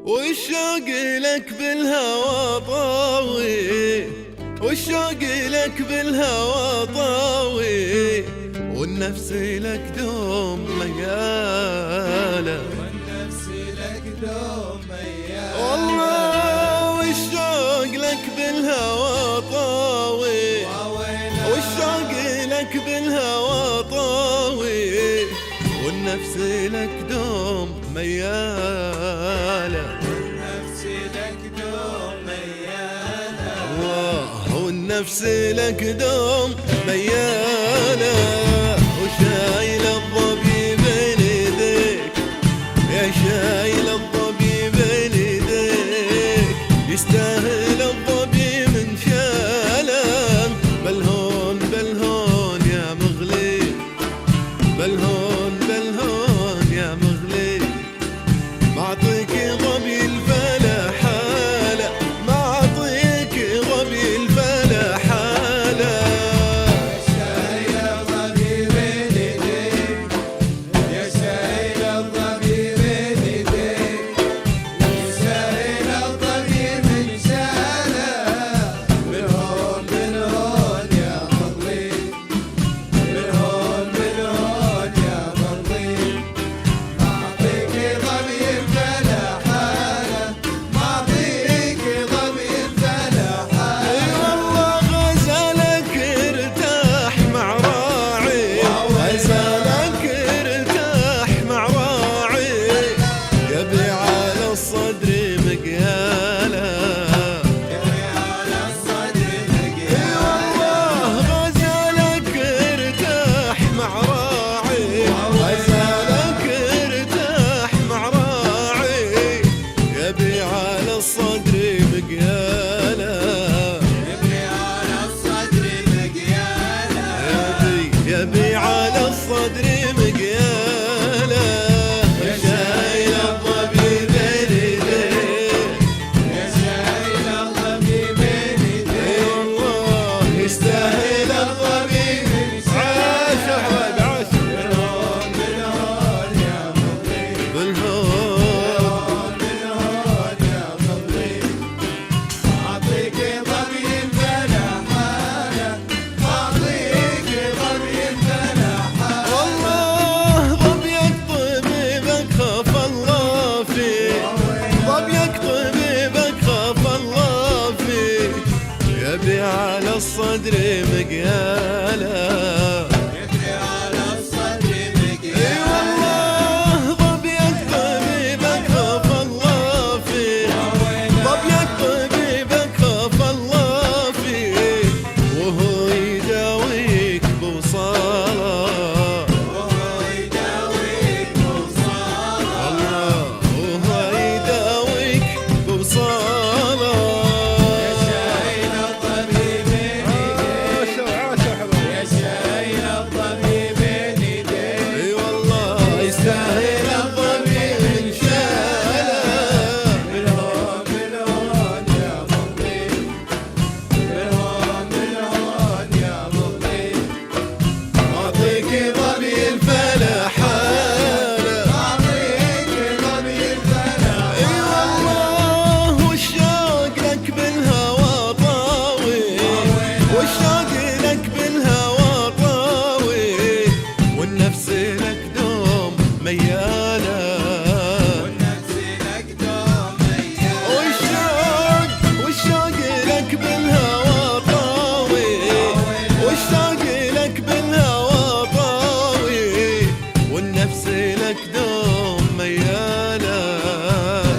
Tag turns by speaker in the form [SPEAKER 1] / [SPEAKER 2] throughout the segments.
[SPEAKER 1] والشوق لك بالهوى طاوي، والشوق لك بالهوى طاوي، والنفس لك دوم ميالة،
[SPEAKER 2] والنفس لك دوم ميالة،
[SPEAKER 1] والله والشوق لك بالهوى طاوي، والشوق لك بالهوى طاوي، والنفس لك دوم ميالة،
[SPEAKER 2] والنفس لك دوم ميالة،
[SPEAKER 1] والنفس لك دوم ميالة، وشايل الظبي بين يديك، يا شايل الظبي بين يديك، يستاهل الظبي من شاله، بالهون بالهون يا مغلي، بالهون بالهون يا مغلي، معطيك ظبي الفلا حالة، معطيك ظبي الفلا حالة،
[SPEAKER 2] يا شايل الظبي بين يديك، يا شايل الظبي بين يديك، يستاهل الظبي من شاله، بالهون بالهون يا مغلي، بالهون بالهون يا مغلي، معطيك ظبي الفلا حالة، معطيك ظبي الفلا
[SPEAKER 1] اي
[SPEAKER 2] حالة.
[SPEAKER 1] والله غزلك ارتاح مع راعي، غزلك ارتاح مع راعي، يبي على الصدر مقياله،
[SPEAKER 2] يبي على الصدر
[SPEAKER 1] اي والله غزلك ارتاح مع راعي، غزلك ارتاح مع راعي، يبي على الصدر مقياله،
[SPEAKER 2] يبي على الصدر مقيالة،
[SPEAKER 1] يبي على الصدر مقياله، شايل الظبي بين يديه،
[SPEAKER 2] يا شايل الظبي بين
[SPEAKER 1] اي
[SPEAKER 2] يديك،
[SPEAKER 1] والله يستاهل الظبي، عاش يا حبايبي عاش،
[SPEAKER 2] بالهون بالهون يا مغلي،
[SPEAKER 1] بالهون
[SPEAKER 2] بالهون يا مغلي، أعطيك ظبي الفلا حالة، أعطيك ظبي الفلا حالة.
[SPEAKER 1] والله ظبيك طبيبك خاف الله فيه، ظبيك طبيبك خاف الله فيه، يبي على الصدر مقياله،
[SPEAKER 2] يبي على الصدر
[SPEAKER 1] اي
[SPEAKER 2] مقيالة،
[SPEAKER 1] والله ظبيك طبيبك خاف الله فيه، ظبيك طبيبك خاف الله فيه، وهو يداويك بوصاله،
[SPEAKER 2] وهو يداويك بوصالة،
[SPEAKER 1] الله وهو يداويك بوصاله،
[SPEAKER 2] يا شايل الظبي بين يديك، يا شايل الظبي بين يديك،
[SPEAKER 1] اي والله يستاهل الظبي من شاله،
[SPEAKER 2] بالهون بالهون يا مغلي، بالهون بالهون يا مغلي،
[SPEAKER 1] اعطيك ظبي الفلا حاله،
[SPEAKER 2] أعطيك ظبي الفلا
[SPEAKER 1] اي والله والشوق لك بالهوى طاوي، والشوق لك بالهوى طاوي، والنفس لك دوم مياله،
[SPEAKER 2] والنفس لك دوم ميالة،
[SPEAKER 1] والشوق لك بالهوى طاوي، والشوق لك بالهوى طاوي، والنفس لك دوم مياله،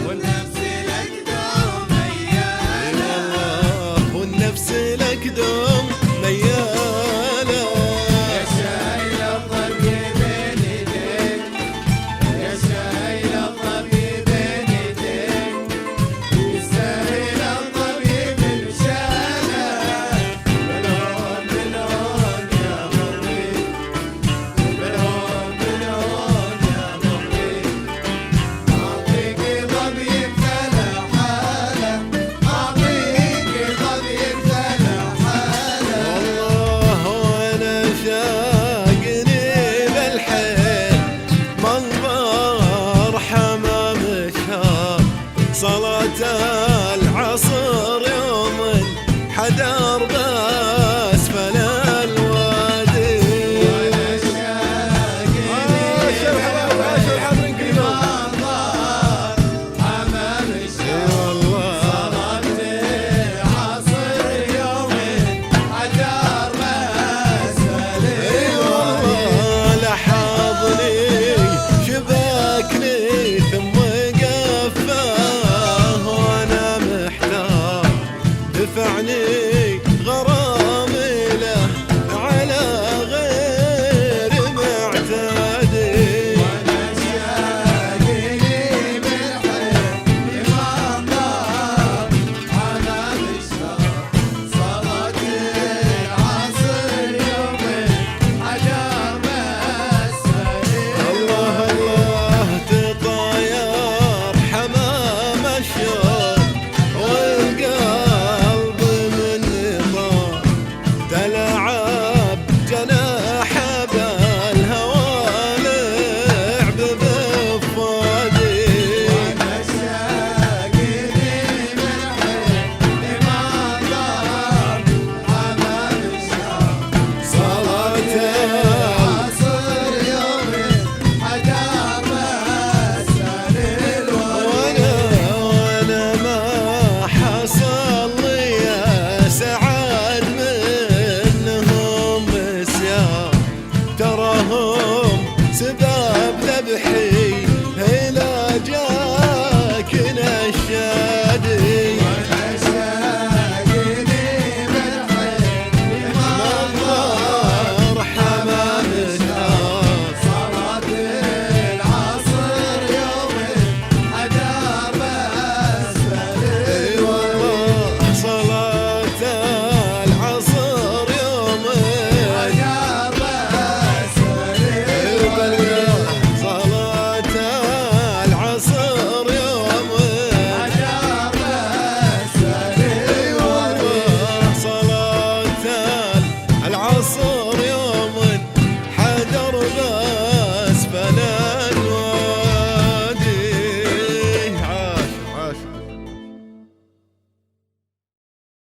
[SPEAKER 2] والنفس لك دوم ميالة،
[SPEAKER 1] والنفس لك دوم مياله،
[SPEAKER 2] يا شايل الظبي بين يديك، يا شايل الظبي بين يديك، يستاهل الظبي من شاله، بالهون بالهون يا مغلي، بالهون بالهون يا مغلي، أعطيك ظبي بفلا حالة، أعطيك ظبي بفلا حالة.
[SPEAKER 1] حدار